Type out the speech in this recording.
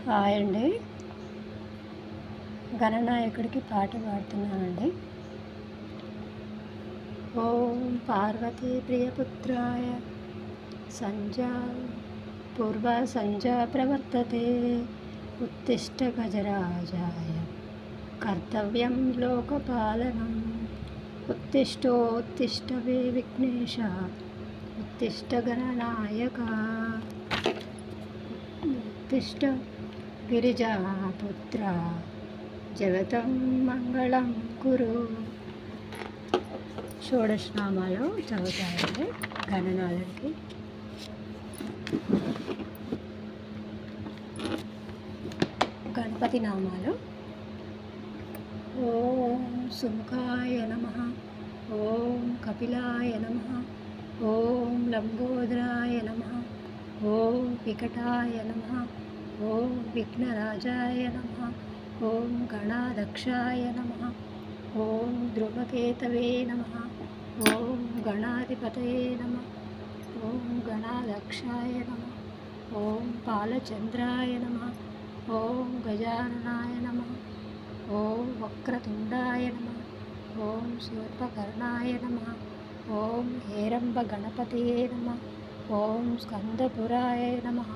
Hi అండి. గణనాయకుడికి పాట పాడుతున్నానండి. ఓం పార్వతీ ప్రియపుత్రాయ సంధ్యా పూర్వ సంధ్యా ప్రవర్తతే ఉత్తిష్ట గజరాజాయ కర్తవ్యం లోకపాలనం. ఉత్తిష్టోత్తిష్ట వే విఘ్నేశ ఉత్తిష్ట గణనాయక ఉత్తిష్ట గిరిజాపుత్ర జగతం మంగళం కురు. షోడశనామాలు చదువుతాయండి గణనాథుడికి. గణపతి నామాలు: ఓం సుముఖాయ నమః, ఓం కపిలాయ నమః, ఓం లంబోదరాయ నమః, ఓం వికటాయ నమః, ఓం విఘ్నరాజాయ నమః, ఓం గణాధ్యక్షాయ నమః, ఓం ధ్రువకేతవే నమః, ఓం గణాధిపతయే నమః, ఓం గణాధ్యక్షాయ నమః, ఓం బాలచంద్రాయ నమః, ఓం గజాననాయ నమః, ఓం వక్రతుండాయ నమః, ఓం శూర్పకర్ణాయ నమః, ఓం హేరంబ గణపతయే నమః, ఓం స్కందపురాయ నమః.